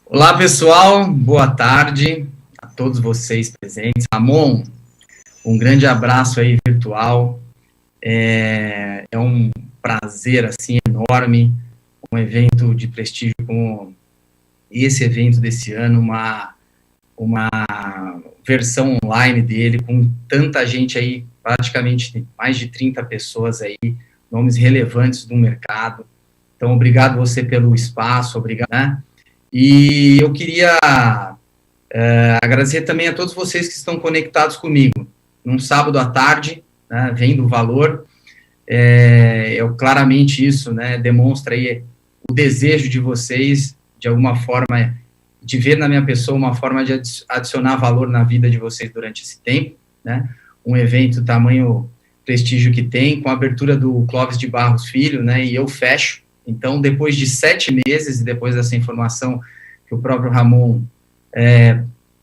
Olá, pessoal, boa tarde a todos vocês presentes. Ramon, um grande abraço aí virtual. É um prazer, assim, enorme, um evento de prestígio como esse evento desse ano, uma versão online dele, com tanta gente aí, praticamente mais de 30 pessoas aí, nomes relevantes do mercado. Então, obrigado você pelo espaço, obrigado, né? E eu queria agradecer também a todos vocês que estão conectados comigo, num sábado à tarde, né, vendo o valor, claramente isso, né, demonstra aí o desejo de vocês, de alguma forma, de ver na minha pessoa uma forma de adicionar valor na vida de vocês durante esse tempo, né, um evento tamanho prestígio que tem, com a abertura do Clóvis de Barros Filho, né, e eu fecho. Então, depois de 7 meses, e depois dessa informação que o próprio Ramon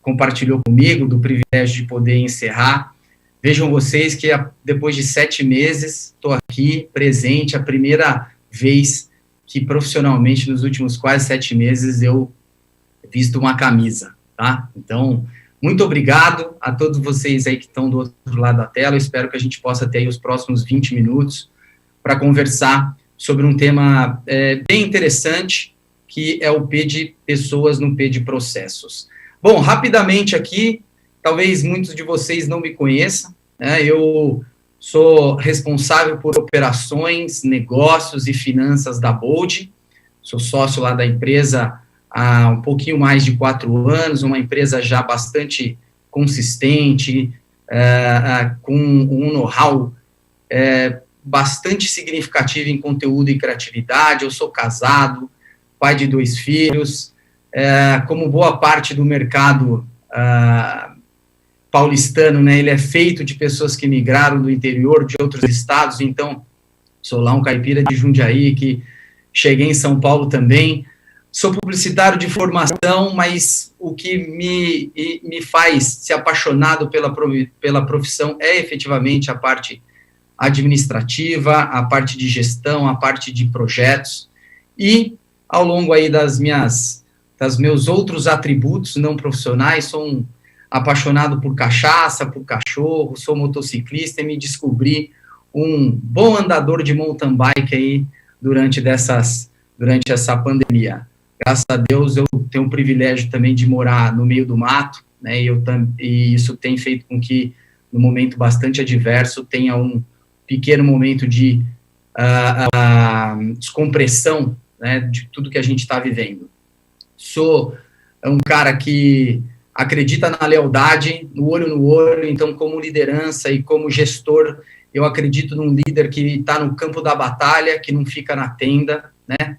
compartilhou comigo, do privilégio de poder encerrar, vejam vocês que depois de 7 meses, estou aqui presente, a primeira vez que profissionalmente, nos últimos quase 7 meses, eu visto uma camisa, tá? Então, muito obrigado a todos vocês aí que estão do outro lado da tela, eu espero que a gente possa ter aí os próximos 20 minutos para conversar sobre um tema bem interessante, que é o P de pessoas no P de processos. Bom, rapidamente aqui, talvez muitos de vocês não me conheçam, né? Eu sou responsável por operações, negócios e finanças da Bold, sou sócio lá da empresa há um pouquinho mais de 4 anos, uma empresa já bastante consistente, com um know-how bastante significativo em conteúdo e criatividade. Eu sou casado, pai de 2 filhos, como boa parte do mercado paulistano, né, ele é feito de pessoas que migraram do interior, de outros estados, então sou lá um caipira de Jundiaí, que cheguei em São Paulo também. Sou publicitário de formação, mas o que me faz ser apaixonado pela profissão é efetivamente a parte administrativa, a parte de gestão, a parte de projetos, e ao longo aí dos meus outros atributos não profissionais, sou um apaixonado por cachaça, por cachorro, sou motociclista e me descobri um bom andador de mountain bike aí durante essa pandemia. Graças a Deus eu tenho o privilégio também de morar no meio do mato, né, e isso tem feito com que, num momento bastante adverso, tenha um pequeno momento de descompressão, né, de tudo que a gente está vivendo. Sou um cara que acredita na lealdade, no olho, então como liderança e como gestor, eu acredito num líder que está no campo da batalha, que não fica na tenda, né?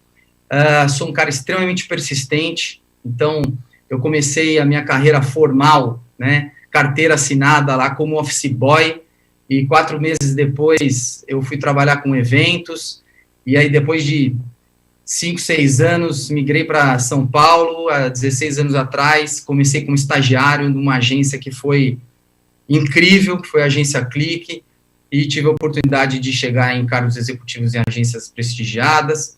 Sou um cara extremamente persistente, então eu comecei a minha carreira formal, né, carteira assinada lá como office boy, e 4 meses depois eu fui trabalhar com eventos, e aí depois de 5, 6 anos, migrei para São Paulo, há 16 anos atrás, comecei como estagiário numa agência que foi incrível, que foi a agência Clique, e tive a oportunidade de chegar em cargos executivos em agências prestigiadas,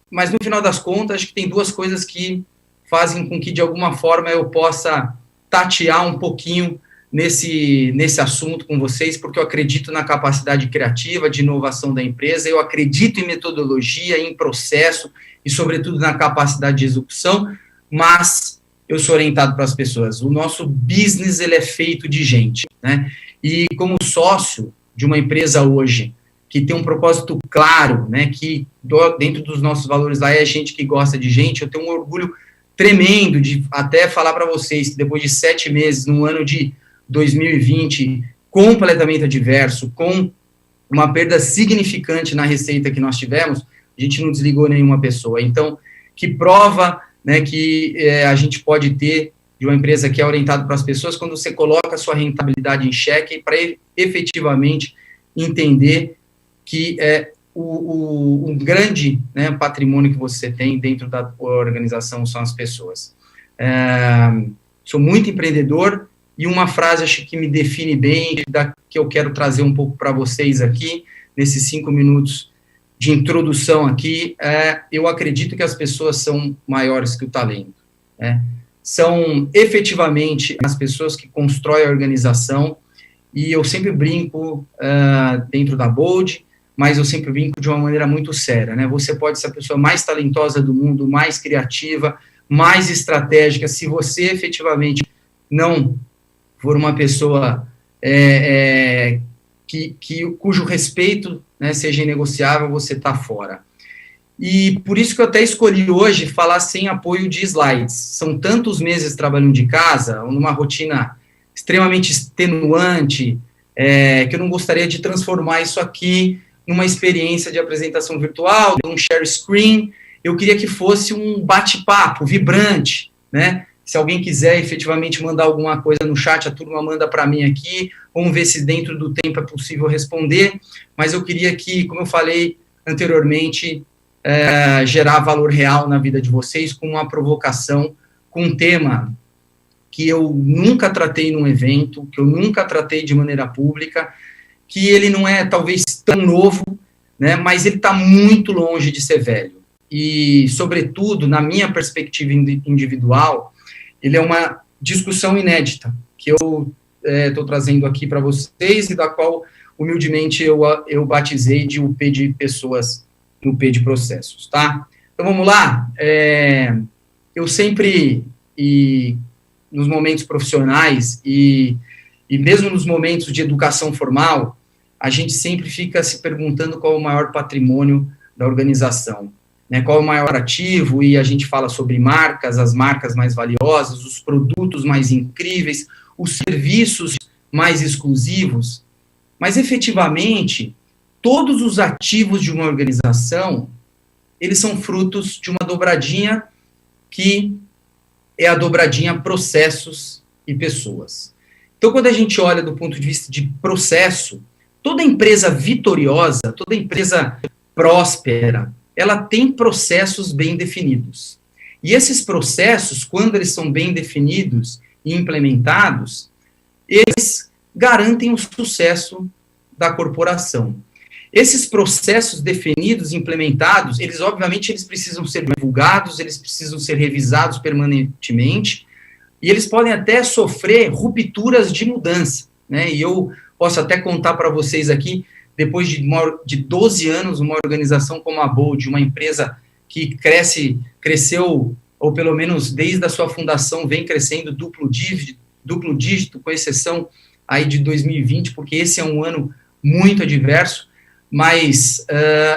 mas no final das contas, acho que tem 2 coisas que fazem com que, de alguma forma, eu possa tatear um pouquinho nesse assunto com vocês, porque eu acredito na capacidade criativa, de inovação da empresa, eu acredito em metodologia, em processo, e, sobretudo, na capacidade de execução, mas eu sou orientado para as pessoas. O nosso business, ele é feito de gente, né? E como sócio de uma empresa hoje, que tem um propósito claro, né, que dentro dos nossos valores lá é gente que gosta de gente, eu tenho um orgulho tremendo de até falar para vocês que depois de 7 meses, no ano de 2020, completamente adverso, com uma perda significante na receita que nós tivemos, a gente não desligou nenhuma pessoa. Então, que prova, né, que a gente pode ter de uma empresa que é orientada para as pessoas quando você coloca a sua rentabilidade em xeque para efetivamente entender que um grande, né, patrimônio que você tem dentro da organização são as pessoas. Sou muito empreendedor, e uma frase acho que me define bem, que eu quero trazer um pouco para vocês aqui, nesses 5 minutos de introdução aqui, eu acredito que as pessoas são maiores que o talento, né? São efetivamente as pessoas que constroem a organização, e eu sempre brinco dentro da Bold, mas eu sempre brinco de uma maneira muito séria, né? Você pode ser a pessoa mais talentosa do mundo, mais criativa, mais estratégica, se você efetivamente não for uma pessoa cujo respeito, né, seja inegociável, você está fora. E por isso que eu até escolhi hoje falar sem apoio de slides. São tantos meses trabalhando de casa, numa rotina extremamente extenuante, que eu não gostaria de transformar isso aqui numa experiência de apresentação virtual, um share screen. Eu queria que fosse um bate-papo vibrante, né? Se alguém quiser efetivamente mandar alguma coisa no chat, a turma manda para mim aqui. Vamos ver se dentro do tempo é possível responder. Mas eu queria que, como eu falei anteriormente, gerar valor real na vida de vocês com uma provocação, com um tema que eu nunca tratei num evento, que eu nunca tratei de maneira pública, que ele não é talvez tão novo, né, mas ele está muito longe de ser velho. E, sobretudo, na minha perspectiva individual, ele é uma discussão inédita, que eu estou trazendo aqui para vocês e da qual, humildemente, eu batizei de UP de pessoas, UP de processos, tá? Então, vamos lá. Eu sempre, nos momentos profissionais e mesmo nos momentos de educação formal, a gente sempre fica se perguntando qual é o maior patrimônio da organização, né, qual é o maior ativo, e a gente fala sobre marcas, as marcas mais valiosas, os produtos mais incríveis, os serviços mais exclusivos, mas efetivamente, todos os ativos de uma organização, eles são frutos de uma dobradinha que é a dobradinha processos e pessoas. Então, quando a gente olha do ponto de vista de processo, toda empresa vitoriosa, toda empresa próspera, ela tem processos bem definidos. E esses processos, quando eles são bem definidos e implementados, eles garantem o sucesso da corporação. Esses processos definidos, implementados, eles obviamente eles precisam ser divulgados, eles precisam ser revisados permanentemente, e eles podem até sofrer rupturas de mudança, né? E eu posso até contar para vocês aqui, depois de 12 anos, uma organização como a Bold, uma empresa que cresceu, ou pelo menos desde a sua fundação, vem crescendo duplo dígito, com exceção aí de 2020, porque esse é um ano muito adverso, mas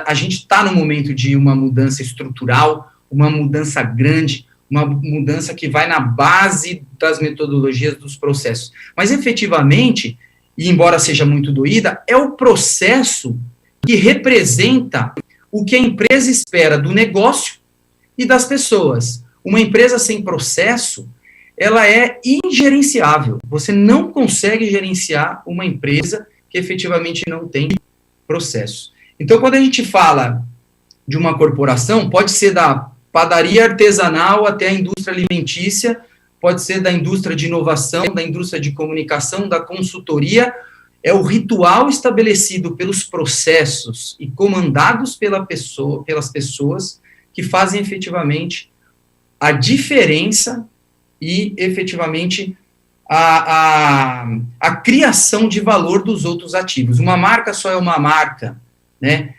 a gente está no momento de uma mudança estrutural, uma mudança grande, uma mudança que vai na base das metodologias dos processos. Mas, efetivamente, e embora seja muito doída, é o processo que representa o que a empresa espera do negócio e das pessoas. Uma empresa sem processo, ela é ingerenciável. Você não consegue gerenciar uma empresa que efetivamente não tem processo. Então, quando a gente fala de uma corporação, pode ser da padaria artesanal até a indústria alimentícia, pode ser da indústria de inovação, da indústria de comunicação, da consultoria, é o ritual estabelecido pelos processos e comandados pelas pessoas que fazem efetivamente a diferença e efetivamente a criação de valor dos outros ativos. Uma marca só é uma marca, né?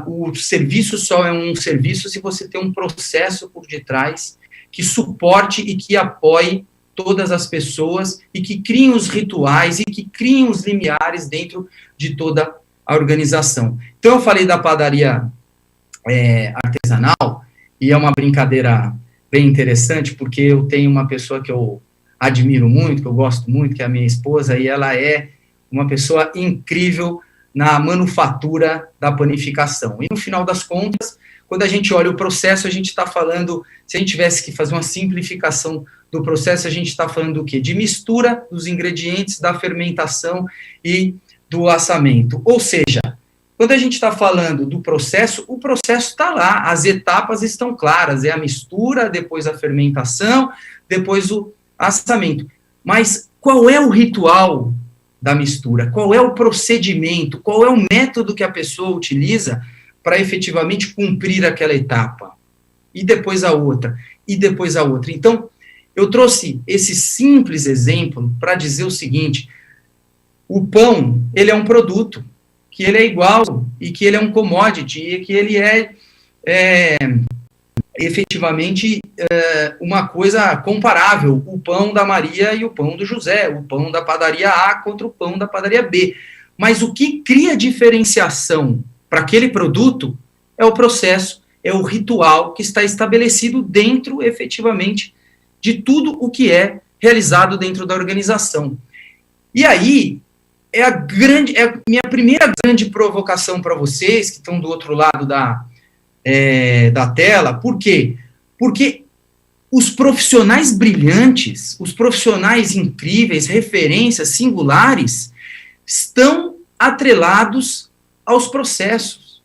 O serviço só é um serviço se você tem um processo por detrás que suporte e que apoie todas as pessoas e que criem os rituais e que criem os limiares dentro de toda a organização. Então, eu falei da padaria artesanal, e é uma brincadeira bem interessante, porque eu tenho uma pessoa que eu admiro muito, que eu gosto muito, que é a minha esposa, e ela é uma pessoa incrível na manufatura da panificação. E, no final das contas, quando a gente olha o processo, a gente está falando, se a gente tivesse que fazer uma simplificação do processo, a gente está falando do quê? De mistura dos ingredientes, da fermentação e do assamento. Ou seja, quando a gente está falando do processo, o processo está lá, as etapas estão claras, é a mistura, depois a fermentação, depois o assamento. Mas qual é o ritual da mistura? Qual é o procedimento? Qual é o método que a pessoa utiliza para efetivamente cumprir aquela etapa. E depois a outra, e depois a outra. Então, eu trouxe esse simples exemplo para dizer o seguinte: o pão, ele é um produto, que ele é igual, e que ele é um commodity, e que ele é efetivamente uma coisa comparável, o pão da Maria e o pão do José, o pão da padaria A contra o pão da padaria B. Mas o que cria diferenciação para aquele produto é o processo, é o ritual que está estabelecido dentro, efetivamente, de tudo o que é realizado dentro da organização. E aí, é a minha primeira grande provocação para vocês, que estão do outro lado da tela. Por quê? Porque os profissionais brilhantes, os profissionais incríveis, referências singulares, estão atrelados aos processos.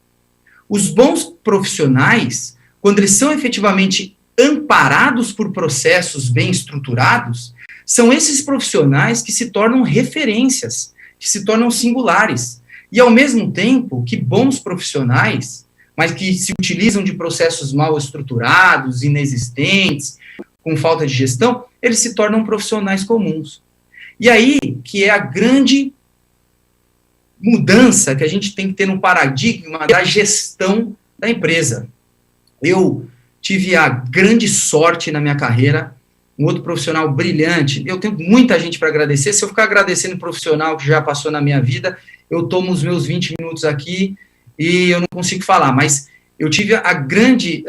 Os bons profissionais, quando eles são efetivamente amparados por processos bem estruturados, são esses profissionais que se tornam referências, que se tornam singulares. E, ao mesmo tempo, que bons profissionais, mas que se utilizam de processos mal estruturados, inexistentes, com falta de gestão, eles se tornam profissionais comuns. E aí que é a grande mudança que a gente tem que ter no paradigma da gestão da empresa. Eu tive a grande sorte na minha carreira, um outro profissional brilhante, eu tenho muita gente para agradecer, se eu ficar agradecendo o profissional que já passou na minha vida, eu tomo os meus 20 minutos aqui e eu não consigo falar, mas eu tive a grande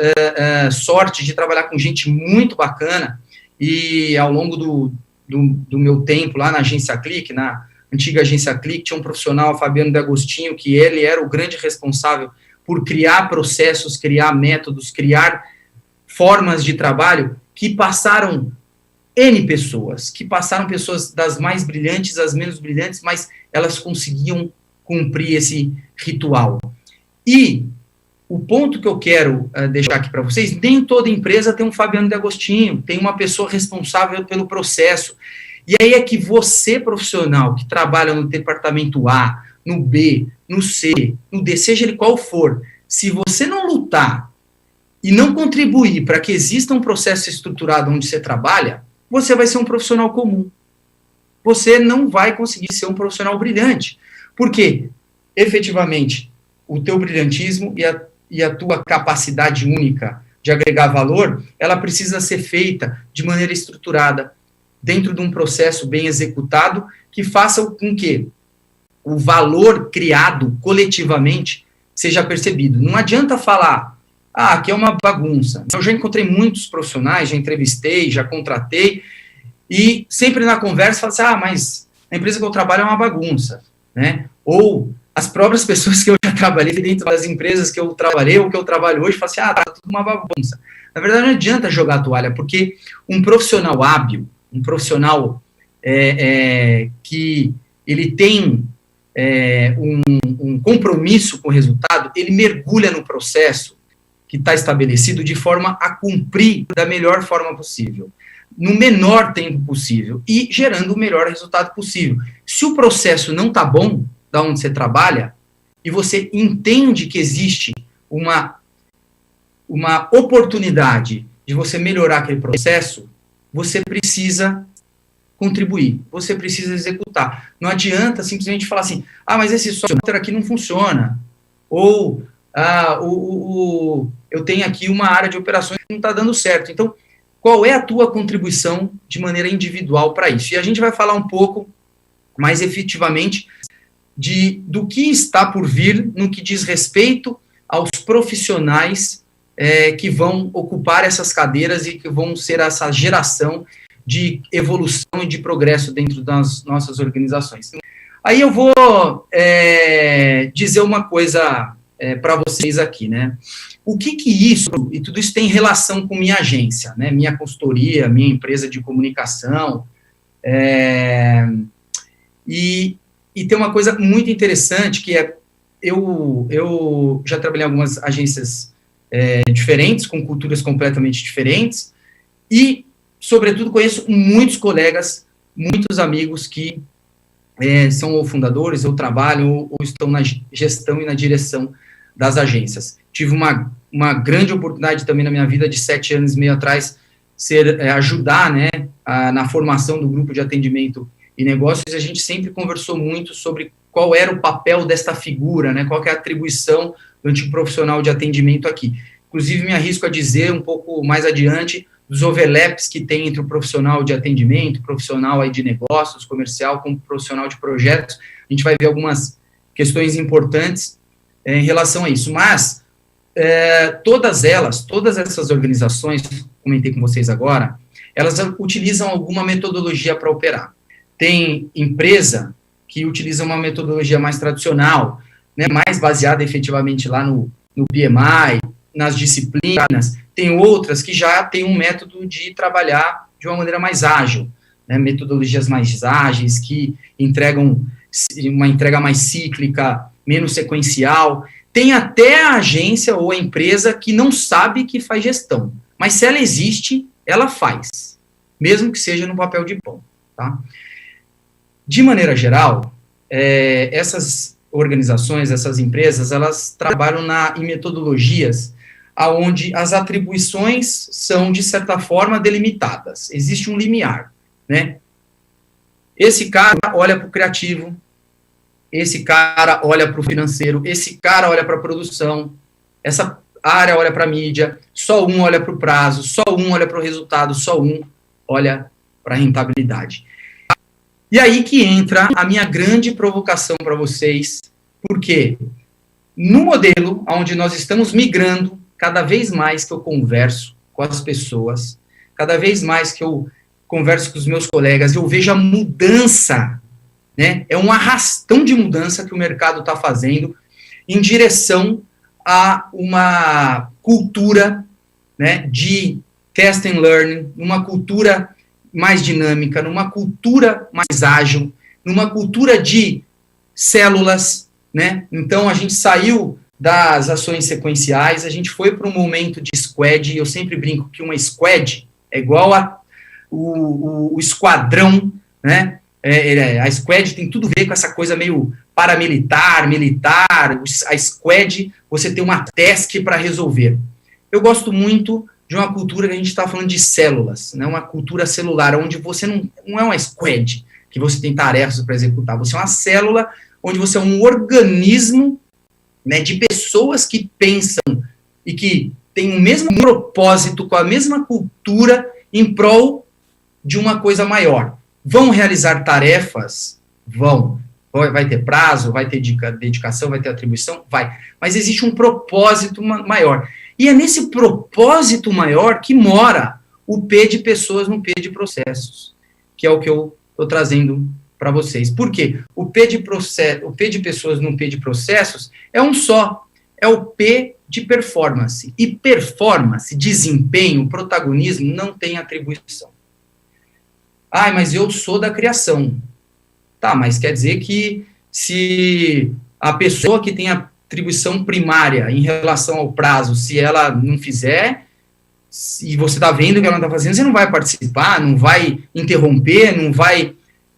sorte de trabalhar com gente muito bacana, e ao longo do meu tempo lá na agência Clique, na antiga agência Clique, tinha um profissional, Fabiano D'Agostinho, que ele era o grande responsável por criar processos, criar métodos, criar formas de trabalho que passaram N pessoas, pessoas das mais brilhantes às menos brilhantes, mas elas conseguiam cumprir esse ritual. E o ponto que eu quero deixar aqui para vocês, nem toda empresa tem um Fabiano D'Agostinho, tem uma pessoa responsável pelo processo. E aí é que você, profissional, que trabalha no departamento A, no B, no C, no D, seja ele qual for, se você não lutar e não contribuir para que exista um processo estruturado onde você trabalha, você vai ser um profissional comum. Você não vai conseguir ser um profissional brilhante. Porque, efetivamente, o teu brilhantismo e a tua capacidade única de agregar valor, ela precisa ser feita de maneira estruturada, dentro de um processo bem executado, que faça com que o valor criado coletivamente seja percebido. Não adianta falar, aqui é uma bagunça. Eu já encontrei muitos profissionais, já entrevistei, já contratei, e sempre na conversa fala assim, mas a empresa que eu trabalho é uma bagunça, né? Ou as próprias pessoas que eu já trabalhei dentro das empresas que eu trabalhei ou que eu trabalho hoje, falam assim, tá tudo uma bagunça. Na verdade, não adianta jogar a toalha, porque um profissional hábil, um profissional que ele tem um compromisso com o resultado, ele mergulha no processo que está estabelecido de forma a cumprir da melhor forma possível, no menor tempo possível e gerando o melhor resultado possível. Se o processo não está bom, da onde você trabalha, e você entende que existe uma oportunidade de você melhorar aquele processo, você precisa contribuir, você precisa executar. Não adianta simplesmente falar assim, mas esse software aqui não funciona, ou eu tenho aqui uma área de operações que não está dando certo. Então, qual é a tua contribuição de maneira individual para isso? E a gente vai falar um pouco mais efetivamente do que está por vir no que diz respeito aos profissionais que vão ocupar essas cadeiras e que vão ser essa geração de evolução e de progresso dentro das nossas organizações. Aí eu vou dizer uma coisa para vocês aqui, né? O que isso, e tudo isso tem relação com minha agência, né? Minha consultoria, minha empresa de comunicação, e tem uma coisa muito interessante, que eu já trabalhei em algumas agências diferentes, com culturas completamente diferentes, e, sobretudo, conheço muitos colegas, muitos amigos que são ou fundadores, ou trabalham, ou estão na gestão e na direção das agências. Tive uma grande oportunidade também na minha vida, de 7 anos e meio atrás, ajudar, né, na formação do grupo de atendimento e negócios, e a gente sempre conversou muito sobre qual era o papel desta figura, né, qual que é a atribuição do antigo profissional de atendimento aqui. Inclusive, me arrisco a dizer, um pouco mais adiante, dos overlaps que tem entre o profissional de atendimento, profissional aí de negócios, comercial, com o profissional de projetos. A gente vai ver algumas questões importantes em relação a isso. Mas, todas essas organizações, comentei com vocês agora, elas utilizam alguma metodologia para operar. Tem empresa que utiliza uma metodologia mais tradicional, né, mais baseada efetivamente lá no PMI, nas disciplinas. Tem outras que já têm um método de trabalhar de uma maneira mais ágil, né, metodologias mais ágeis, que entregam uma entrega mais cíclica, menos sequencial. Tem até a agência ou a empresa que não sabe que faz gestão, mas se ela existe, ela faz, mesmo que seja no papel de pão, tá? De maneira geral, essas organizações, essas empresas, elas trabalham em metodologias onde as atribuições são, de certa forma, delimitadas. Existe um limiar, né? Esse cara olha para o criativo, esse cara olha para o financeiro, esse cara olha para a produção, essa área olha para a mídia, só um olha para o prazo, só um olha para o resultado, só um olha para a rentabilidade. E aí que entra a minha grande provocação para vocês, porque no modelo onde nós estamos migrando, cada vez mais que eu converso com as pessoas, cada vez mais que eu converso com os meus colegas, eu vejo a mudança, né? É um arrastão de mudança que o mercado está fazendo em direção a uma cultura, né, de test and learn, uma cultura mais dinâmica, numa cultura mais ágil, numa cultura de células, né? Então, a gente saiu das ações sequenciais, a gente foi para um momento de squad, e eu sempre brinco que uma squad é igual o esquadrão, né? A squad tem tudo a ver com essa coisa meio paramilitar, militar. A squad, você tem uma task para resolver. Eu gosto muito de uma cultura que a gente está falando de células, né? Uma cultura celular, onde você não é uma squad, que você tem tarefas para executar, você é uma célula onde você é um organismo, né, de pessoas que pensam e que têm o mesmo propósito, com a mesma cultura, em prol de uma coisa maior. Vão realizar tarefas? Vão. Vai ter prazo, vai ter dedicação, vai ter atribuição? Vai. Mas existe um propósito maior. E é nesse propósito maior que mora o P de pessoas no P de processos, que é o que eu estou trazendo para vocês. Por quê? O P de pessoas no P de processos é um só, é o P de performance. E performance, desempenho, protagonismo, não tem atribuição. Ah, mas eu sou da criação. Tá, mas quer dizer que se a pessoa que tem atribuição primária em relação ao prazo, se ela não fizer, e você está vendo o que ela está fazendo, você não vai participar, não vai interromper, não vai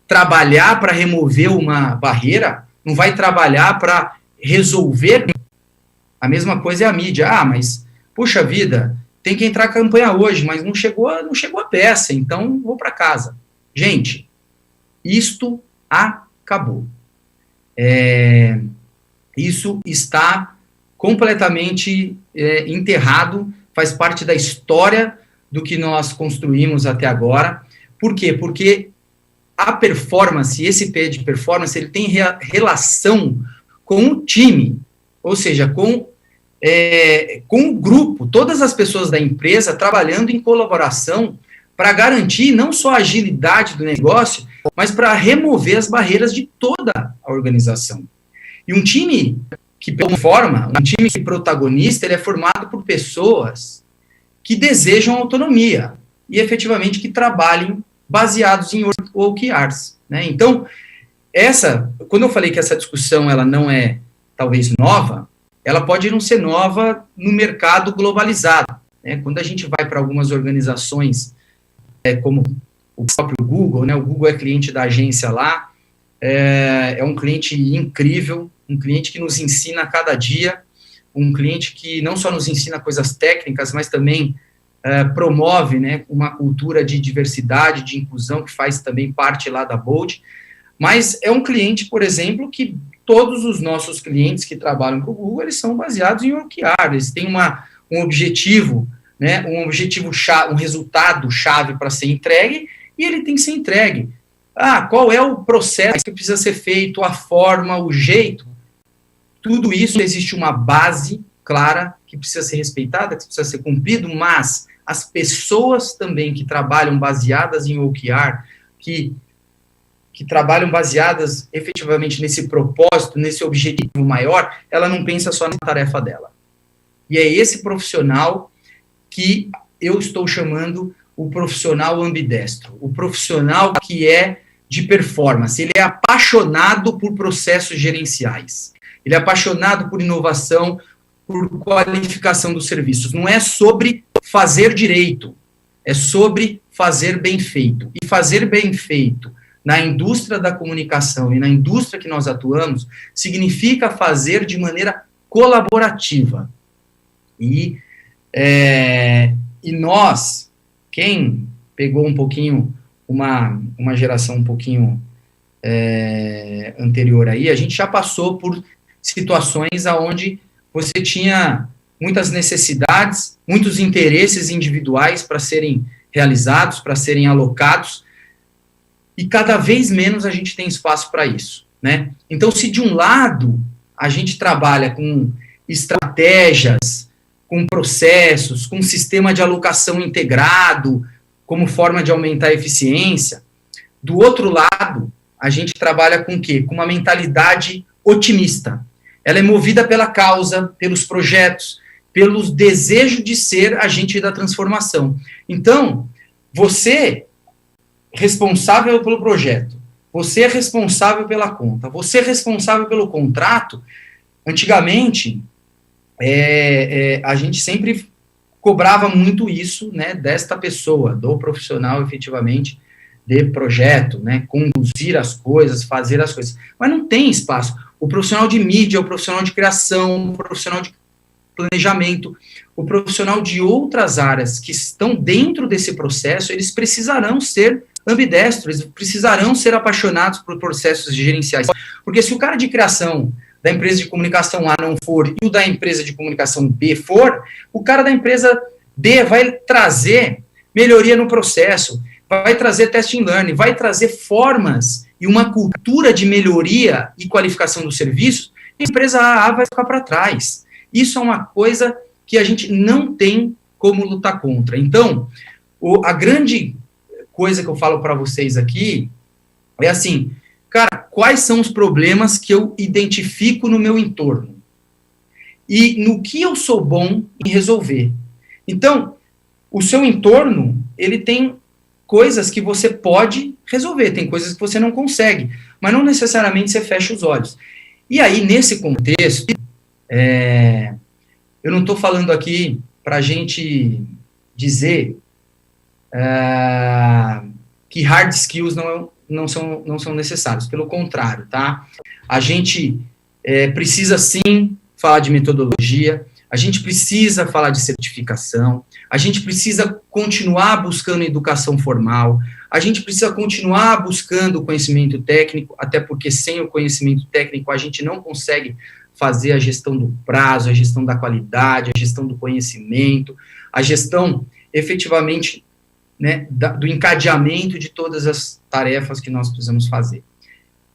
trabalhar para remover uma barreira, não vai trabalhar para resolver. A mesma coisa é a mídia. Ah, mas, puxa vida, tem que entrar a campanha hoje, mas não chegou a peça, então vou para casa. Gente, isto acabou. Isso está completamente enterrado, faz parte da história do que nós construímos até agora. Por quê? Porque a performance, esse P de performance, ele tem relação com o time, ou seja, com o grupo, todas as pessoas da empresa trabalhando em colaboração para garantir não só a agilidade do negócio, mas para remover as barreiras de toda a organização. E um time que performa, um time que protagonista, ele é formado por pessoas que desejam autonomia e efetivamente que trabalhem baseados em OKRs, né? Então, quando eu falei que essa discussão ela não é talvez nova, ela pode não ser nova no mercado globalizado, né? Quando a gente vai para algumas organizações, como o próprio Google, né? O Google é cliente da agência lá, é um cliente incrível, um cliente que nos ensina a cada dia, um cliente que não só nos ensina coisas técnicas, mas também promove, né, uma cultura de diversidade, de inclusão, que faz também parte lá da Bold. Mas é um cliente, por exemplo, que todos os nossos clientes que trabalham para o Google, eles são baseados em OKR, eles têm um objetivo, né, um resultado chave para ser entregue, e ele tem que ser entregue. Qual é o processo que precisa ser feito, a forma, o jeito? Tudo isso, existe uma base clara que precisa ser respeitada, que precisa ser cumprido, mas as pessoas também que trabalham baseadas em OKR, que trabalham baseadas efetivamente nesse propósito, nesse objetivo maior, ela não pensa só na tarefa dela. E é esse profissional que eu estou chamando o profissional ambidestro, o profissional que é de performance, ele é apaixonado por processos gerenciais, ele é apaixonado por inovação, por qualificação dos serviços. Não é sobre fazer direito, é sobre fazer bem feito. E fazer bem feito na indústria da comunicação e na indústria que nós atuamos, significa fazer de maneira colaborativa. E nós, quem pegou um pouquinho, uma geração um pouquinho anterior aí, a gente já passou por situações onde você tinha muitas necessidades, muitos interesses individuais para serem realizados, para serem alocados, e cada vez menos a gente tem espaço para isso, né? Então, se de um lado a gente trabalha com estratégias, com processos, com sistema de alocação integrado, como forma de aumentar a eficiência, do outro lado, a gente trabalha com o quê? Com uma mentalidade otimista. Ela é movida pela causa, pelos projetos, pelos desejos de ser agente da transformação. Então, você responsável pelo projeto, você é responsável pela conta, você é responsável pelo contrato. Antigamente, a gente sempre cobrava muito isso, né, desta pessoa, do profissional, efetivamente, de projeto, né, conduzir as coisas, fazer as coisas, mas não tem espaço. O profissional de mídia, o profissional de criação, o profissional de planejamento, o profissional de outras áreas que estão dentro desse processo, eles precisarão ser ambidestros, eles precisarão ser apaixonados por processos gerenciais. Porque se o cara de criação da empresa de comunicação A não for e o da empresa de comunicação B for, o cara da empresa B vai trazer melhoria no processo, vai trazer testing learning, vai trazer formas e uma cultura de melhoria e qualificação dos serviços, e a empresa A vai ficar para trás. Isso é uma coisa que a gente não tem como lutar contra. Então, a grande coisa que eu falo para vocês aqui é assim, cara, quais são os problemas que eu identifico no meu entorno? E no que eu sou bom em resolver? Então, o seu entorno, ele tem coisas que você pode resolver, tem coisas que você não consegue, mas não necessariamente você fecha os olhos. E aí, nesse contexto, eu não estou falando aqui para a gente dizer que hard skills não são necessários, pelo contrário, tá? A gente precisa sim falar de metodologia, a gente precisa falar de certificação, a gente precisa continuar buscando educação formal, a gente precisa continuar buscando conhecimento técnico, até porque sem o conhecimento técnico a gente não consegue fazer a gestão do prazo, a gestão da qualidade, a gestão do conhecimento, a gestão, efetivamente, né, do encadeamento de todas as tarefas que nós precisamos fazer.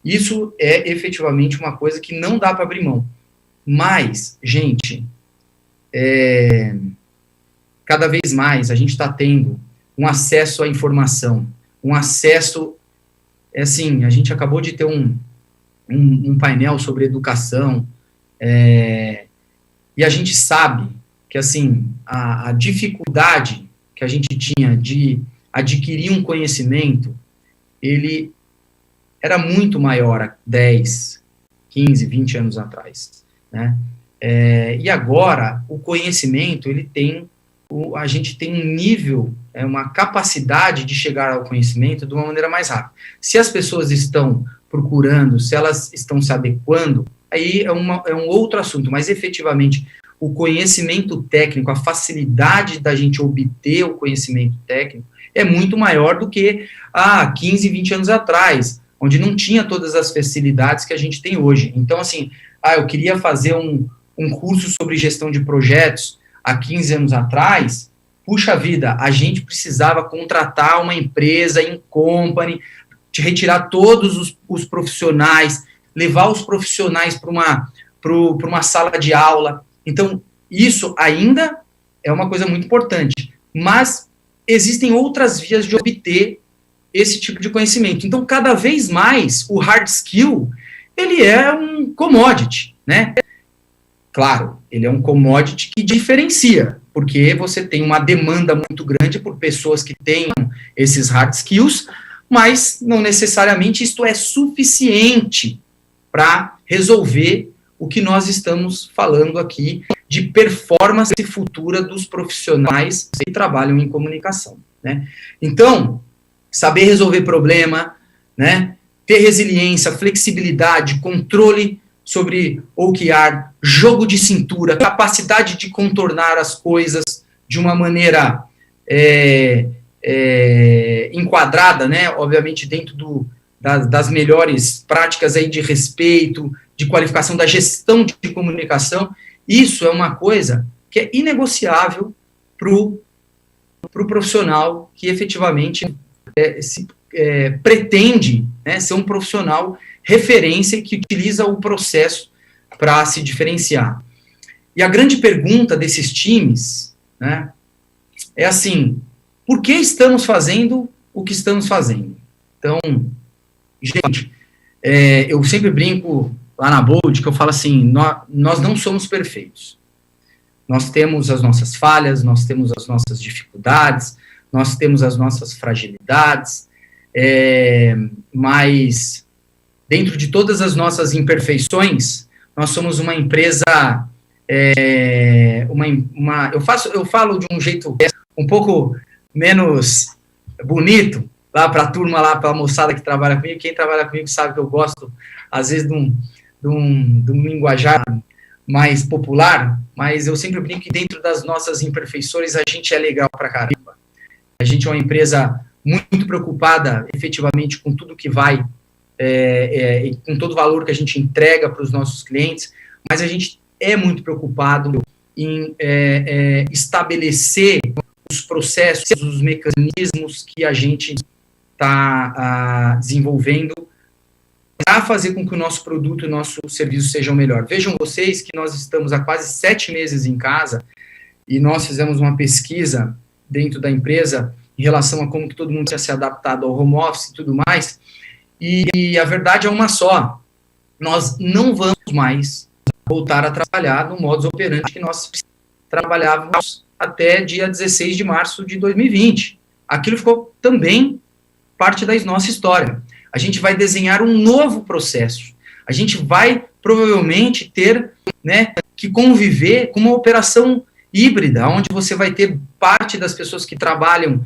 Isso é, efetivamente, uma coisa que não dá para abrir mão. Mas, gente, cada vez mais a gente está tendo um acesso à informação, um acesso, assim, a gente acabou de ter um painel sobre educação, e a gente sabe que, assim, a dificuldade que a gente tinha de adquirir um conhecimento, ele era muito maior há 10, 15, 20 anos atrás, né? E agora, o conhecimento, a gente tem um nível, uma capacidade de chegar ao conhecimento de uma maneira mais rápida. Se as pessoas estão procurando, se elas estão se adequando, aí é um outro assunto, mas efetivamente o conhecimento técnico, a facilidade da gente obter o conhecimento técnico é muito maior do que há 15, 20 anos atrás, onde não tinha todas as facilidades que a gente tem hoje. Então, assim, eu queria fazer um curso sobre gestão de projetos há 15 anos atrás, puxa vida, a gente precisava contratar uma empresa in company, retirar todos os profissionais, levar os profissionais para uma sala de aula. Então, isso ainda é uma coisa muito importante, mas existem outras vias de obter esse tipo de conhecimento. Então, cada vez mais, o hard skill, ele é um commodity, né? Claro, ele é um commodity que diferencia, porque você tem uma demanda muito grande por pessoas que tenham esses hard skills, mas não necessariamente isto é suficiente para resolver o que nós estamos falando aqui de performance futura dos profissionais que trabalham em comunicação, né? Então, saber resolver problema, né? Ter resiliência, flexibilidade, controle sobre OKR, jogo de cintura, capacidade de contornar as coisas de uma maneira enquadrada, né? Obviamente dentro das melhores práticas aí de respeito, de qualificação da gestão de comunicação. Isso é uma coisa que é inegociável para o profissional que efetivamente pretende, né, ser um profissional referência que utiliza o processo para se diferenciar. E a grande pergunta desses times, né, é assim, por que estamos fazendo o que estamos fazendo? Então, gente, eu sempre brinco lá na Bold, que eu falo assim, nós não somos perfeitos. Nós temos as nossas falhas, nós temos as nossas dificuldades, nós temos as nossas fragilidades, mas dentro de todas as nossas imperfeições, nós somos uma empresa, eu falo de um jeito um pouco menos bonito, lá para a turma, lá para a moçada que trabalha comigo. Quem trabalha comigo sabe que eu gosto, às vezes, de um linguajar mais popular, mas eu sempre brinco que dentro das nossas imperfeições a gente é legal pra caramba. A gente é uma empresa muito preocupada, efetivamente, com tudo que vai, com todo o valor que a gente entrega para os nossos clientes, mas a gente é muito preocupado em estabelecer os processos, os mecanismos que a gente está desenvolvendo para fazer com que o nosso produto e o nosso serviço sejam melhor. Vejam vocês que nós estamos há quase 7 meses em casa e nós fizemos uma pesquisa dentro da empresa em relação a como que todo mundo tinha se adaptado ao home office e tudo mais, e a verdade é uma só, nós não vamos mais voltar a trabalhar no modus operandi que nós trabalhávamos até dia 16 de março de 2020. Aquilo ficou também parte da nossa história. A gente vai desenhar um novo processo. A gente vai, provavelmente, ter, né, que conviver com uma operação híbrida, onde você vai ter parte das pessoas que trabalham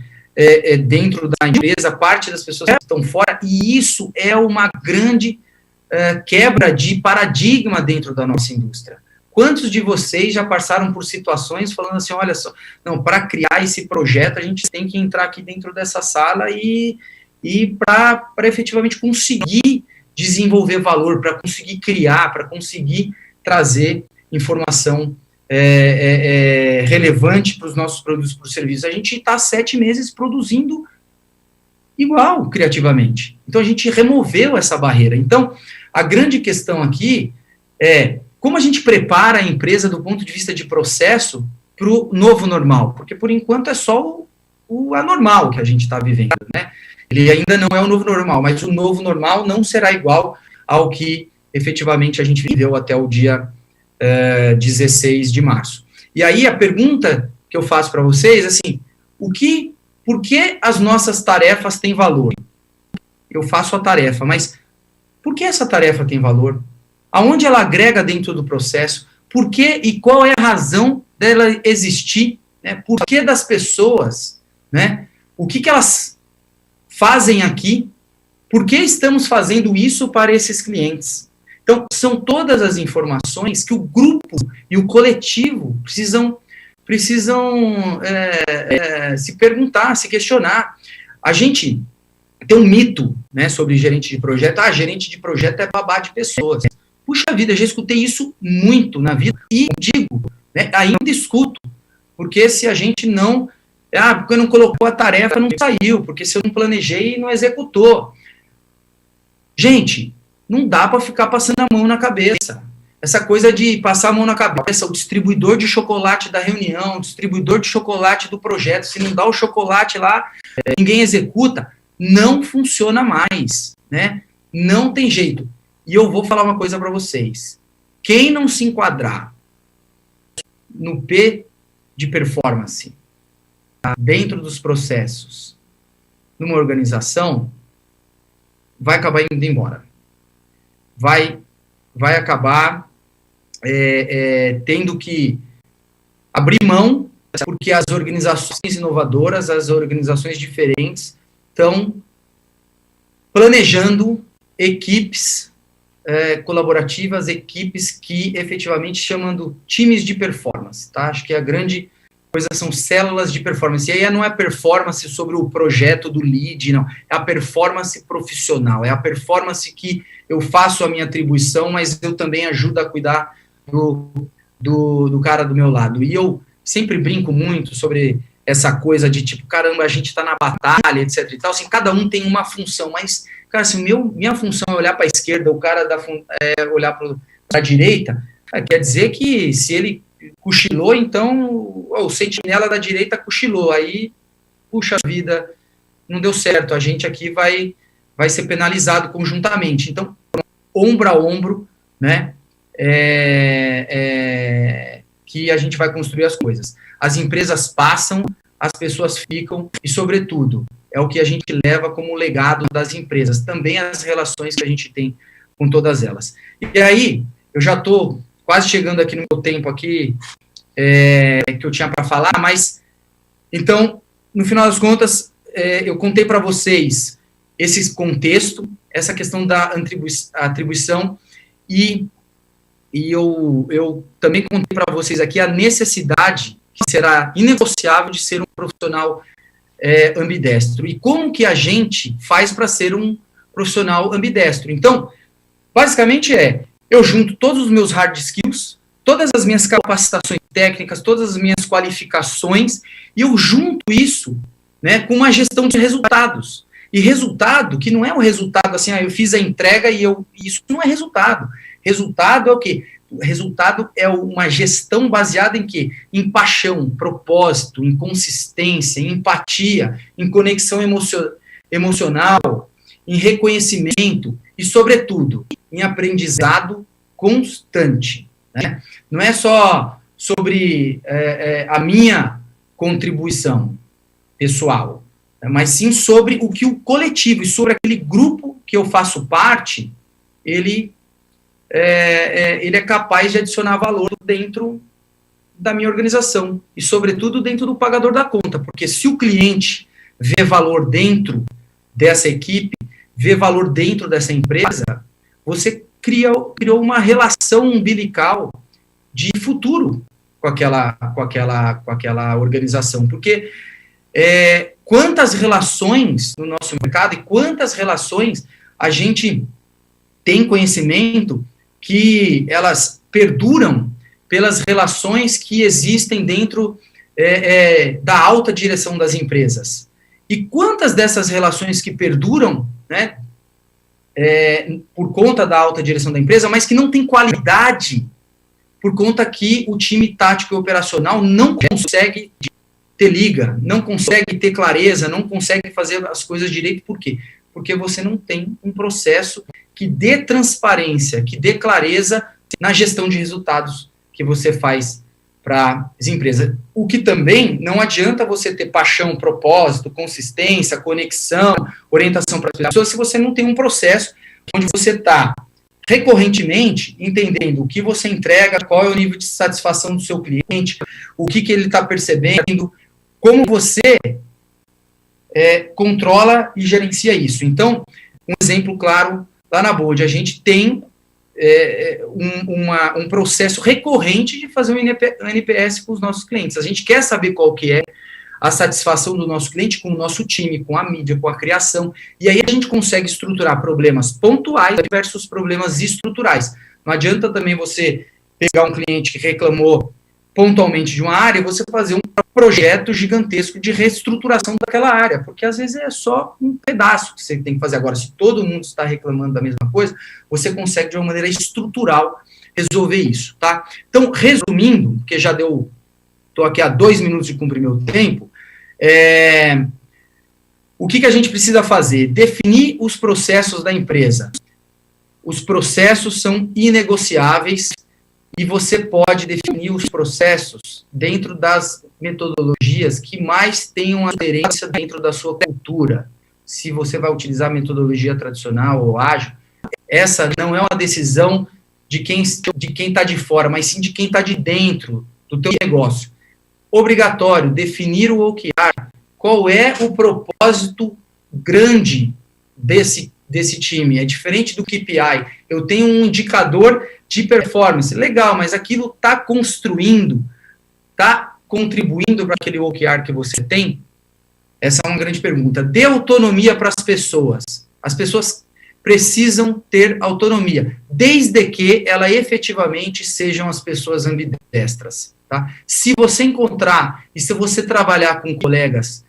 dentro da empresa, parte das pessoas que estão fora, e isso é uma grande quebra de paradigma dentro da nossa indústria. Quantos de vocês já passaram por situações falando assim, olha só, não, para criar esse projeto, a gente tem que entrar aqui dentro dessa sala e para efetivamente conseguir desenvolver valor, para conseguir criar, para conseguir trazer informação relevante para os nossos produtos e para os serviços. A gente está 7 meses produzindo igual, criativamente. Então, a gente removeu essa barreira. Então, a grande questão aqui é como a gente prepara a empresa do ponto de vista de processo para o novo normal, porque, por enquanto, é só o anormal que a gente está vivendo, né? Ele ainda não é o novo normal, mas o novo normal não será igual ao que efetivamente a gente viveu até o dia 16 de março. E aí a pergunta que eu faço para vocês é assim, por que as nossas tarefas têm valor? Eu faço a tarefa, mas por que essa tarefa tem valor? Aonde ela agrega dentro do processo? Por que e qual é a razão dela existir? Né? Por que das pessoas? Né? O que elas fazem aqui? Por que estamos fazendo isso para esses clientes? Então, são todas as informações que o grupo e o coletivo precisam se perguntar, se questionar. A gente tem um mito, né, sobre gerente de projeto. Gerente de projeto é babá de pessoas. Puxa vida, já escutei isso muito na vida e digo, né, ainda escuto, porque se a gente não... porque não colocou a tarefa, não saiu, porque se eu não planejei, não executou. Gente, não dá para ficar passando a mão na cabeça. Essa coisa de passar a mão na cabeça, o distribuidor de chocolate da reunião, o distribuidor de chocolate do projeto, se não dá o chocolate lá, ninguém executa, não funciona mais, né? Não tem jeito. E eu vou falar uma coisa para vocês. Quem não se enquadrar no P de performance, dentro dos processos, numa organização, vai acabar indo embora. Vai acabar tendo que abrir mão, porque as organizações inovadoras, as organizações diferentes, estão planejando equipes colaborativas, equipes que efetivamente chamando times de performance, tá? Acho que a grande coisa são células de performance. E aí não é performance sobre o projeto do lead, não. É a performance profissional, é a performance que eu faço a minha atribuição, mas eu também ajudo a cuidar do cara do meu lado. E eu sempre brinco muito sobre essa coisa de tipo, caramba, a gente está na batalha, etc e tal, assim, cada um tem uma função, mas, cara, assim, minha função é olhar para a esquerda, o cara olhar para a direita, quer dizer que se ele cochilou, então o sentinela da direita cochilou, aí, puxa vida, não deu certo, a gente aqui vai ser penalizado conjuntamente. Então, ombro a ombro, né, que a gente vai construir as coisas. As empresas passam, as pessoas ficam, e, sobretudo, é o que a gente leva como legado das empresas, também as relações que a gente tem com todas elas. E aí, eu já estou quase chegando aqui no meu tempo aqui, que eu tinha para falar, mas, então, no final das contas, eu contei para vocês esse contexto, essa questão da atribuição, e eu também contei para vocês aqui a necessidade, que será inegociável, de ser um profissional ambidestro. E como que a gente faz para ser um profissional ambidestro? Então, basicamente eu junto todos os meus hard skills, todas as minhas capacitações técnicas, todas as minhas qualificações, e eu junto isso, né, com uma gestão de resultados. E resultado, que não é um resultado assim, eu fiz a entrega e isso não é resultado. Resultado é o quê? Resultado é uma gestão baseada em quê? Em paixão, propósito, em consistência, em empatia, em conexão emocional, em reconhecimento e, sobretudo, em aprendizado constante. Né? Não é só sobre a minha contribuição pessoal, mas sim sobre o que o coletivo e sobre aquele grupo que eu faço parte, ele é capaz de adicionar valor dentro da minha organização e, sobretudo, dentro do pagador da conta, porque se o cliente vê valor dentro dessa equipe, vê valor dentro dessa empresa, você criou uma relação umbilical de futuro com aquela organização, porque quantas relações no nosso mercado e quantas relações a gente tem conhecimento que elas perduram pelas relações que existem dentro da alta direção das empresas. E quantas dessas relações que perduram, né, por conta da alta direção da empresa, mas que não tem qualidade por conta que o time tático e operacional não consegue ter liga, não consegue ter clareza, não consegue fazer as coisas direito. Por quê? Porque você não tem um processo que dê transparência, que dê clareza na gestão de resultados que você faz para as empresas. O que também não adianta você ter paixão, propósito, consistência, conexão, orientação para as pessoas, se você não tem um processo onde você está recorrentemente entendendo o que você entrega, qual é o nível de satisfação do seu cliente, o que ele está percebendo, como você controla e gerencia isso. Então, um exemplo claro, lá na Bold, a gente tem um processo recorrente de fazer um NPS com os nossos clientes. A gente quer saber qual que é a satisfação do nosso cliente com o nosso time, com a mídia, com a criação, e aí a gente consegue estruturar problemas pontuais versus problemas estruturais. Não adianta também você pegar um cliente que reclamou pontualmente de uma área e você fazer um projeto gigantesco de reestruturação daquela área, porque às vezes é só um pedaço que você tem que fazer. Agora, se todo mundo está reclamando da mesma coisa, você consegue de uma maneira estrutural resolver isso, tá? Então, resumindo, porque já estou aqui há 2 minutos de cumprir meu tempo, o que a gente precisa fazer? Definir os processos da empresa. Os processos são inegociáveis e você pode definir os processos dentro das metodologias que mais tenham aderência dentro da sua cultura. Se você vai utilizar metodologia tradicional ou ágil, essa não é uma decisão de quem está de fora, mas sim de quem está de dentro do teu negócio. Obrigatório definir o OKR. Qual é o propósito grande desse time? É diferente do KPI. Eu tenho um indicador de performance. Legal, mas aquilo está construindo, está contribuindo para aquele OKR que você tem? Essa é uma grande pergunta. Dê autonomia para as pessoas. As pessoas precisam ter autonomia, desde que elas efetivamente sejam as pessoas ambidestras. Tá? Se você encontrar, e se você trabalhar com colegas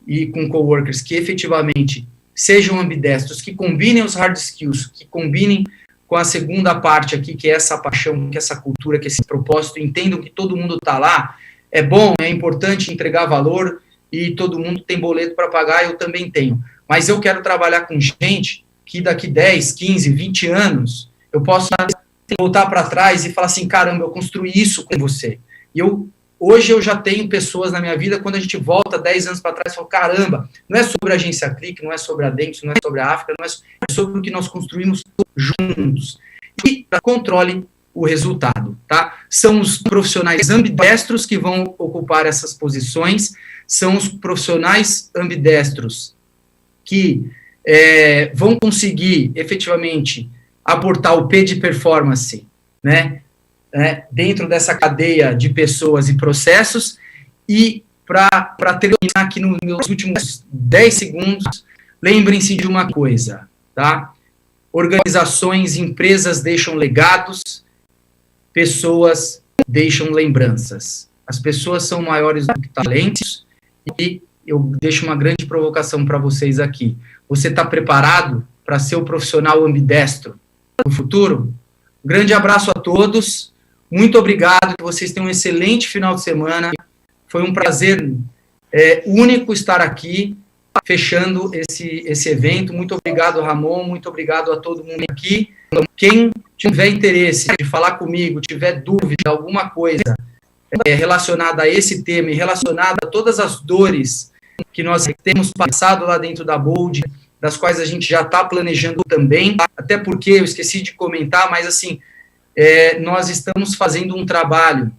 e com coworkers que efetivamente sejam ambidestros, que combinem os hard skills, que combinem com a segunda parte aqui, que é essa paixão, que é essa cultura, que é esse propósito, entendam que todo mundo está lá, é bom, é importante entregar valor, e todo mundo tem boleto para pagar, eu também tenho. Mas eu quero trabalhar com gente que daqui 10, 15, 20 anos, eu possa voltar para trás e falar assim, caramba, eu construí isso com você. E hoje eu já tenho pessoas na minha vida, quando a gente volta 10 anos para trás, eu falo, caramba, não é sobre a agência Clique, não é sobre a Dentsu, não é sobre a África, não é sobre o que nós construímos juntos. E controle o resultado, tá? São os profissionais ambidestros que vão ocupar essas posições, são os profissionais ambidestros que vão conseguir, efetivamente, aportar o P de performance, né? Dentro dessa cadeia de pessoas e processos, e para terminar aqui nos meus últimos 10 segundos, lembrem-se de uma coisa, tá? Organizações, empresas deixam legados, pessoas deixam lembranças. As pessoas são maiores do que talentos, e eu deixo uma grande provocação para vocês aqui. Você está preparado para ser o profissional ambidestro no futuro? Um grande abraço a todos. Muito obrigado, que vocês tenham um excelente final de semana. Foi um prazer único estar aqui, fechando esse evento. Muito obrigado, Ramon, muito obrigado a todo mundo aqui. Quem tiver interesse de falar comigo, tiver dúvida, alguma coisa relacionada a esse tema e relacionada a todas as dores que nós temos passado lá dentro da Bold, das quais a gente já está planejando também, até porque eu esqueci de comentar, mas assim, nós estamos fazendo um trabalho,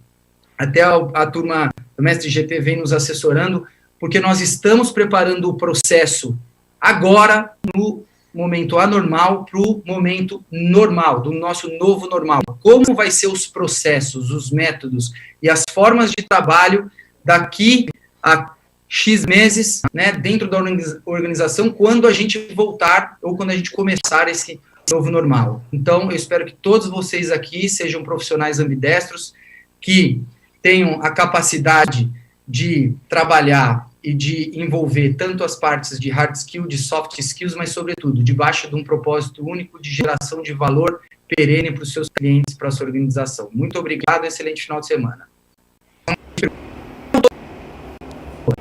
até a turma do Mestre GP vem nos assessorando, porque nós estamos preparando o processo agora, no momento anormal, para o momento normal, do nosso novo normal. Como vai ser os processos, os métodos e as formas de trabalho daqui a X meses, né, dentro da organização, quando a gente voltar ou quando a gente começar esse novo normal. Então, eu espero que todos vocês aqui sejam profissionais ambidestros, que tenham a capacidade de trabalhar e de envolver tanto as partes de hard skill, de soft skills, mas, sobretudo, debaixo de um propósito único de geração de valor perene para os seus clientes, para a sua organização. Muito obrigado, excelente final de semana.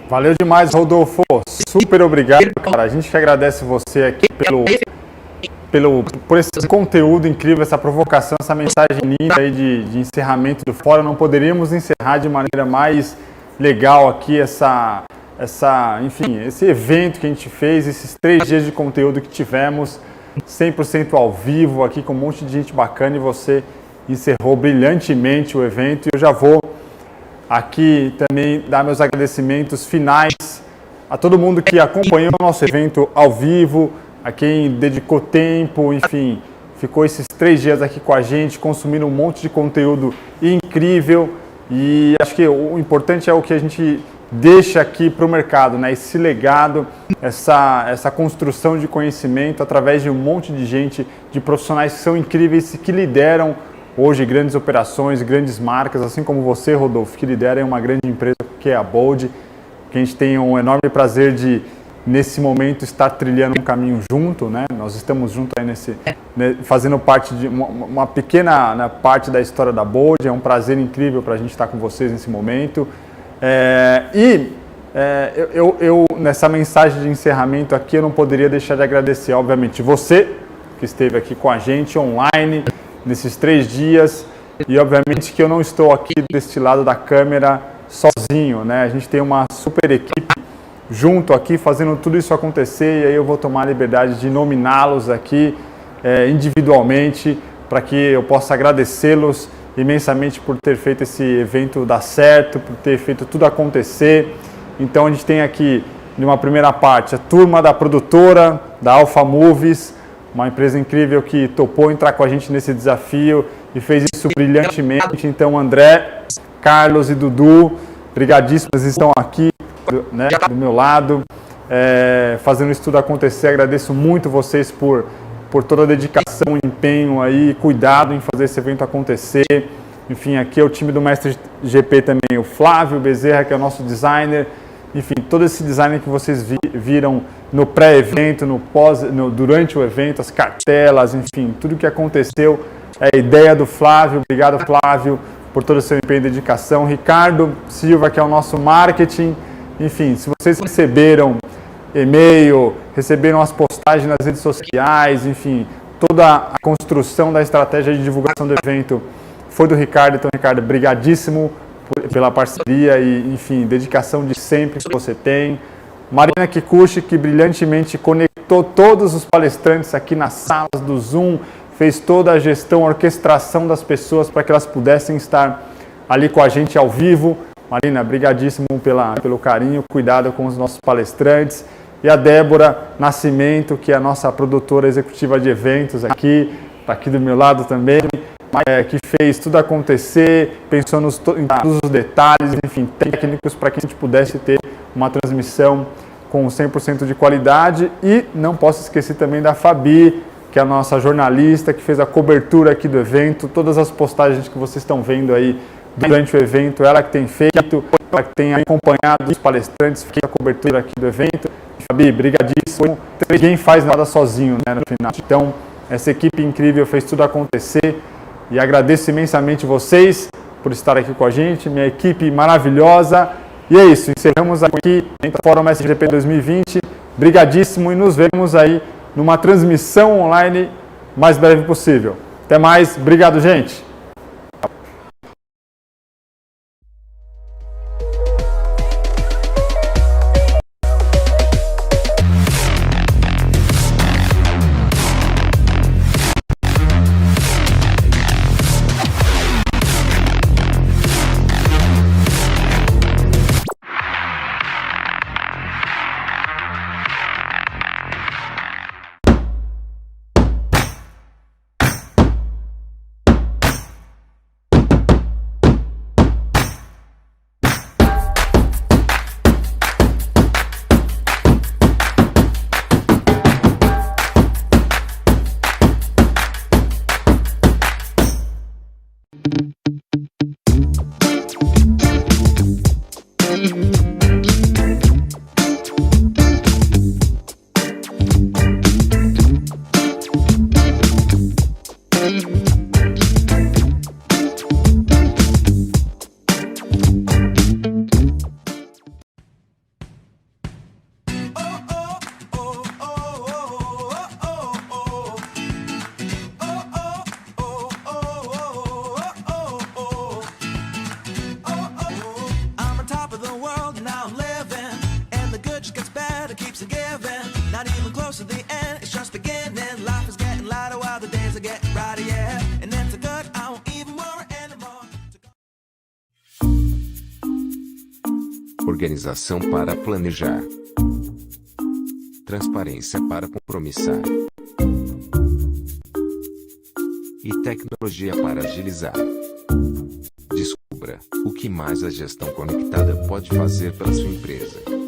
Valeu demais, Rodolfo. Super obrigado, cara. A gente que agradece você aqui por esse conteúdo incrível, essa provocação, essa mensagem linda aí de encerramento do fórum. Não poderíamos encerrar de maneira mais legal aqui enfim, esse evento que a gente fez, esses 3 dias de conteúdo que tivemos, 100% ao vivo aqui com um monte de gente bacana, e você encerrou brilhantemente o evento. E eu já vou aqui também dar meus agradecimentos finais a todo mundo que acompanhou o nosso evento ao vivo, a quem dedicou tempo, enfim, ficou esses 3 dias aqui com a gente, consumindo um monte de conteúdo incrível. E acho que o importante é o que a gente deixa aqui para o mercado, né? Esse legado, essa construção de conhecimento através de um monte de gente, de profissionais que são incríveis e que lideram hoje grandes operações, grandes marcas, assim como você, Rodolfo, que lidera uma grande empresa que é a Bold, que a gente tem um enorme prazer de, nesse momento, estar trilhando um caminho junto, né? Nós estamos juntos aí fazendo parte de uma pequena parte da história da Bold. É um prazer incrível para a gente estar com vocês nesse momento. Eu nessa mensagem de encerramento aqui, eu não poderia deixar de agradecer, obviamente, você que esteve aqui com a gente online nesses 3 dias, e obviamente que eu não estou aqui deste lado da câmera sozinho, né? A gente tem uma super equipe junto aqui fazendo tudo isso acontecer, e aí eu vou tomar a liberdade de nominá-los aqui individualmente, para que eu possa agradecê-los imensamente por ter feito esse evento dar certo, por ter feito tudo acontecer. Então a gente tem aqui, numa primeira parte, a turma da produtora, da Alpha Movies, uma empresa incrível que topou entrar com a gente nesse desafio e fez isso brilhantemente. Então André, Carlos e Dudu, brigadíssimos, estão aqui, né, do meu lado, fazendo isso tudo acontecer. Agradeço muito vocês por toda a dedicação, empenho aí, cuidado em fazer esse evento acontecer. Enfim, aqui é o time do Mestre GP também, o Flávio Bezerra, que é o nosso designer. Enfim, todo esse design que vocês viram no pré-evento, durante o evento, as cartelas, enfim, tudo que aconteceu é a ideia do Flávio. Obrigado, Flávio, por todo o seu empenho e dedicação. Ricardo Silva, que é o nosso marketing. Enfim, se vocês receberam e-mail, receberam as postagens nas redes sociais, enfim, toda a construção da estratégia de divulgação do evento foi do Ricardo. Então, Ricardo, brigadíssimo pela parceria e, enfim, dedicação de sempre que você tem. Marina Kikuchi, que brilhantemente conectou todos os palestrantes aqui nas salas do Zoom, fez toda a gestão, a orquestração das pessoas para que elas pudessem estar ali com a gente ao vivo. Marina, brigadíssimo pelo carinho, cuidado com os nossos palestrantes. E a Débora Nascimento, que é a nossa produtora executiva de eventos aqui, está aqui do meu lado também, que fez tudo acontecer, pensou em todos os detalhes, enfim, técnicos, para que a gente pudesse ter uma transmissão com 100% de qualidade. E não posso esquecer também da Fabi, que é a nossa jornalista, que fez a cobertura aqui do evento, todas as postagens que vocês estão vendo aí durante o evento, ela que tem feito, ela que tem acompanhado os palestrantes, fez a cobertura aqui do evento. Fabi, brigadíssimo. Ninguém faz nada sozinho, né, no final. Então, essa equipe incrível fez tudo acontecer e agradeço imensamente vocês por estar aqui com a gente, minha equipe maravilhosa. E é isso, encerramos aqui o Fórum MSGP 2020. Brigadíssimo e nos vemos aí numa transmissão online mais breve possível. Até mais, obrigado, gente. Organização para planejar. Transparência para compromissar. e tecnologia para agilizar. Descubra o que mais a gestão conectada pode fazer pela sua empresa.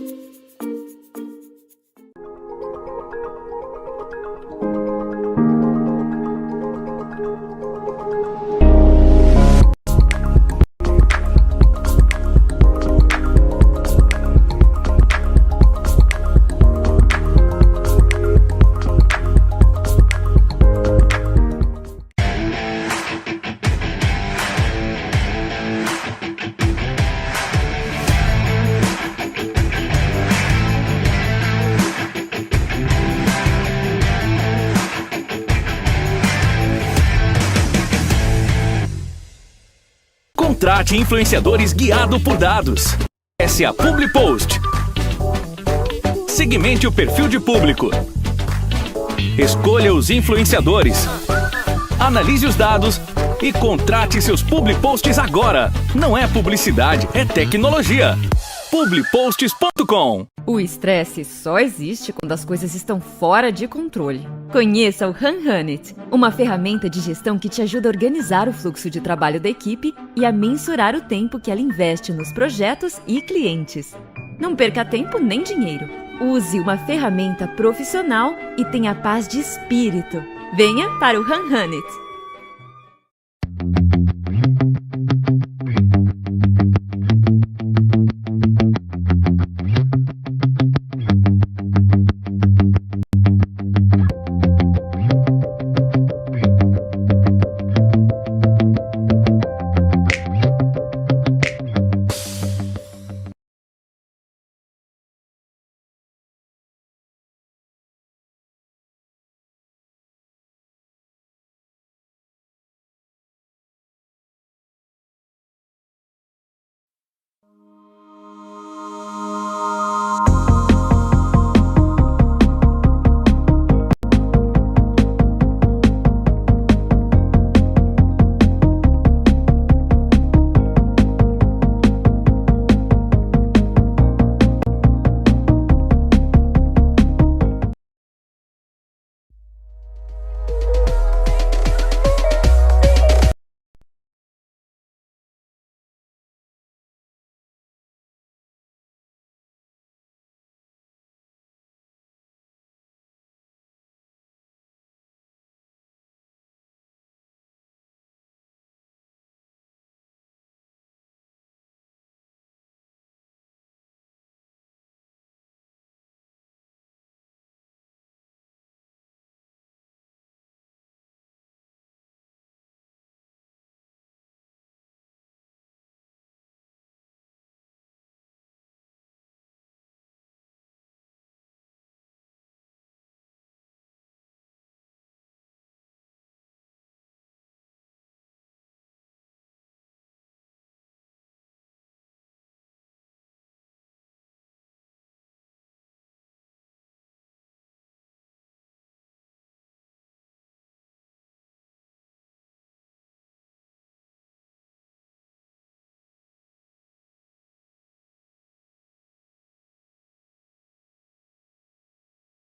Contrate influenciadores guiado por dados. Essa é a PubliPost. Segmente o perfil de público. Escolha os influenciadores. Analise os dados e contrate seus PubliPosts agora. Não é publicidade, é tecnologia. Publiposts.com. O estresse só existe quando as coisas estão fora de controle. Conheça o HunHunit, uma ferramenta de gestão que te ajuda a organizar o fluxo de trabalho da equipe e a mensurar o tempo que ela investe nos projetos e clientes. Não perca tempo nem dinheiro. Use uma ferramenta profissional e tenha paz de espírito. Venha para o HunHunit.